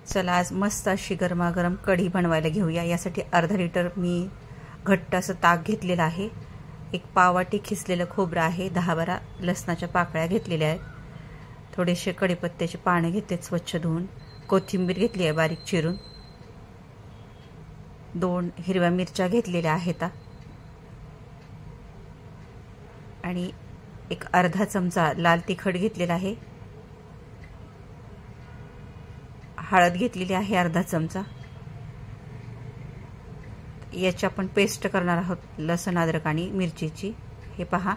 चला आज मस्त अशी गरमागरम कढी बनवायला घेऊया। यासाठी अर्धा लिटर मी घट्ट असं ताक घेतलेलं आहे। एक पाववाटी खिसलेलं खोबरं आहे, 10-12 लसणाच्या पाकळ्या घेतलेल्या आहेत, थोडेसे कढीपत्त्याचे पाने घेतले स्वच्छ धुवून, कोथिंबीर घेतली आहे बारीक चिरून, 2 हिरव्या मिरच्या घेतलेल्या आहेत आणि एक अर्धा चमचा लाल तिखट घेतलेला आहे, हळद घेतलेली आहे अर्धा चमचा। याची आपण पेस्ट करणार आहोत लसण अद्रक आणि मिरचीची, हे पहा।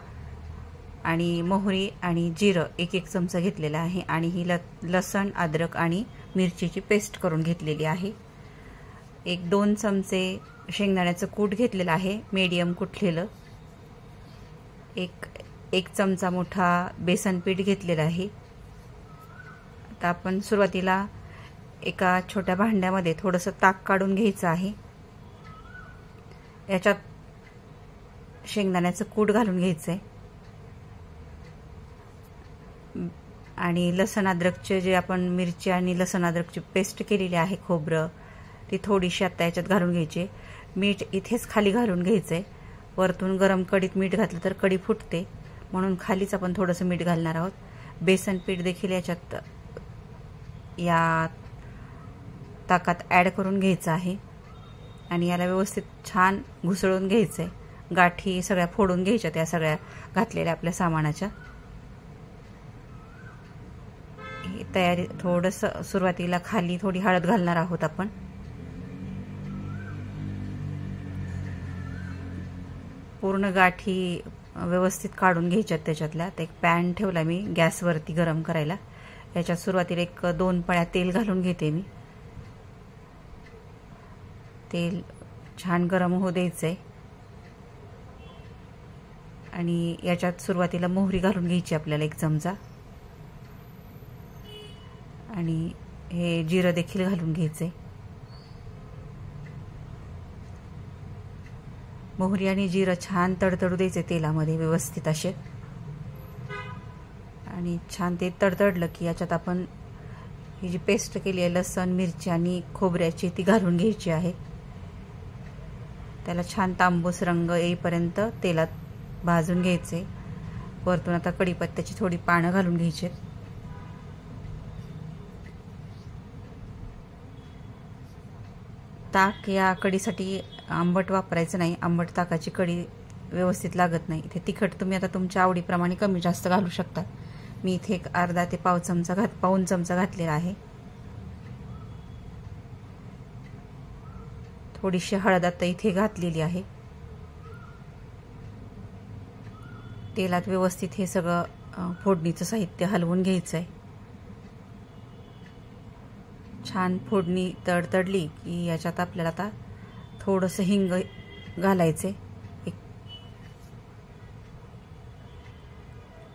आणि मोहरी आणि जिरं 1-1 चमचा घेतलेला आहे आणि ही लसण अद्रक आणि मिरचीची पेस्ट करून घेतलेली आहे। 1-2 चमचे शेंगदाण्याचं कूट घेतलेलं आहे मीडियम कुटलेलं, एक चमचा मोठा बेसन पीठ घेतलेलं आहे। आता आपण सुरुवातीला एका छोट्या भांड्यामध्ये थोडंसं ताक काढून घ्यायचं आहे। याच्यात शेंगदाण्याचं कूट घालून घ्यायचं आहे आणि लसण अद्रकचे जे आपण मिरची आणि लसण अद्रकची पेस्ट केलेली आहे खोबरं, ती थोडीशी आता याच्यात घालून घ्यायची। मीठ इथेच खाली घालून घ्यायचं आहे। वरतून गरम कढीत मीठ घातलं तर कढी फुटते, म्हणून खालीच आपण थोडंसं मीठ घालणार आहोत। बेसन पीठ देखील याच्यात या ताकात ॲड करून घ्यायचं आहे आणि याला व्यवस्थित छान घुसळून घ्यायचं आहे। गाठी सगळ्या फोडून घ्यायच्या त्या सगळ्या घातलेल्या आपल्या सामानाच्या। ही तयारी थोडंसं सुरुवातीला खाली थोडी हळद घालणार आहोत आपण। पूर्ण गाठी व्यवस्थित काढून घ्यायच्यात त्याच्यातल्या। एक पॅन ठेवला मी गॅसवरती गरम करायला, याच्यात सुरुवातीला 1-2 पळ्या तेल घालून घेते मी। तेल छान गरम होऊ द्यायचं आहे आणि याच्यात सुरुवातीला मोहरी घालून घ्यायची आपल्याला 1 चमचा आणि हे जिरं देखील घालून घ्यायचे। मोहरी आणि जिरं छान तडतडू द्यायचे तेलामध्ये व्यवस्थित असे, आणि छान ते तडतडलं की याच्यात आपण ही जी पेस्ट केली आहे लसण मिरची आणि खोबऱ्याची ती घालून घ्यायची आहे। त्याला छान तांबूस रंग येईपर्यंत तेलात भाजून घ्यायचे। वरतून आता कढीपत्त्याची थोडी पानं घालून घ्यायची। ताक या कढीसाठी आंबट वापरायचं नाही, आंबट ताकाची कढी व्यवस्थित लागत नाही। इथे तिखट तुम्ही आता तुमच्या आवडीप्रमाणे कमी जास्त घालू शकता। मी इथे एक अर्धा ते पाऊण चमचा घातलेला आहे। थोडीशी हळद आता इथे घातलेली आहे। तेलात व्यवस्थित हे सगळं फोडणीचं साहित्य हलवून घ्यायचं आहे। छान फोडणी तडतडली की याच्यात आपल्याला आता थोडंसं हिंग घालायचे,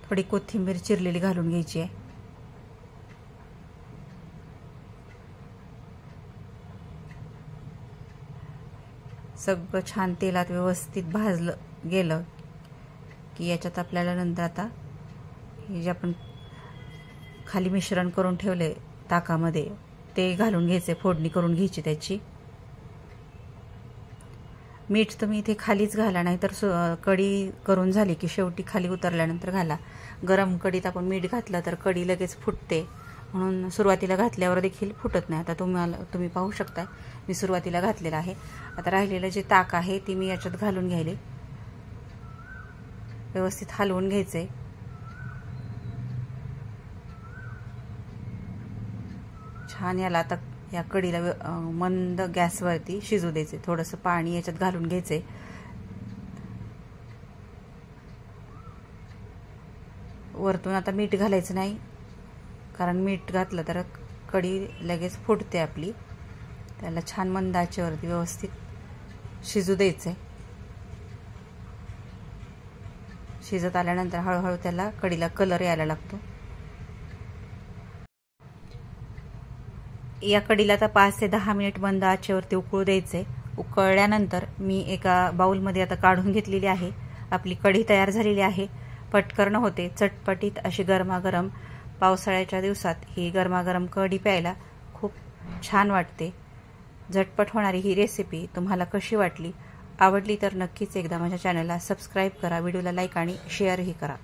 थोडी कोथिंबीर चिरलेली घालून घ्यायची आहे। सगळं छान तेलात व्यवस्थित भाजलं गेलं की याच्यात आपल्याला नंतर आता हे जे आपण खाली मिश्रण करून ठेवले ताकामध्ये ते घालून घ्यायचे, फोडणी करून घ्यायची त्याची। मीठ तुम्ही इथे खालीच घाला, नाहीतर कढी करून झाली की शेवटी खाली उतरल्यानंतर घाला। गरम कढीत आपण मीठ घातलं तर कढी लगेच फुटते, म्हणून सुरुवातीला घातल्यावर देखील फुटत नाही। आता तुम्ही पाहू शकता मी सुरुवातीला घातलेलं आहे। आता राहिलेलं जे ताक आहे ते मी याच्यात घालून घ्यायले, व्यवस्थित हलवून घ्यायचे। छान याला आता या कढीला मंद गॅसवरती शिजू द्यायचे। थोडंसं पाणी याच्यात घालून घ्यायचे। वरतून आता मीठ घालायचं नाही, कारण मीठ घातलं तर कढी लगेच फुटते आपली। त्याला छान मंद आचेवरती व्यवस्थित शिजू द्यायचे। शिजत आल्यानंतर हळूहळू त्याला कढीला कलर यायला लागतो। या कढीला आता 5 ते 10 मिनिट मंद आचेवरती उकळू द्यायचे। उकळल्यानंतर मी एका बाउलमध्ये आता काढून घेतलेली आहे। आपली कढी तयार झालेली आहे। पटकन होते, चटपटीत अशी गरमागरम पावसाळ्याच्या दिवसात ही गरमागरम कढी प्यायला खूप छान वाटते. झटपट होणारी ही रेसिपी तुम्हाला कशी वाटली? आवडली तर नक्कीच एकदा माझ्या चॅनलला सबस्क्राईब करा, व्हिडिओला लाईक आणि शेअरही करा.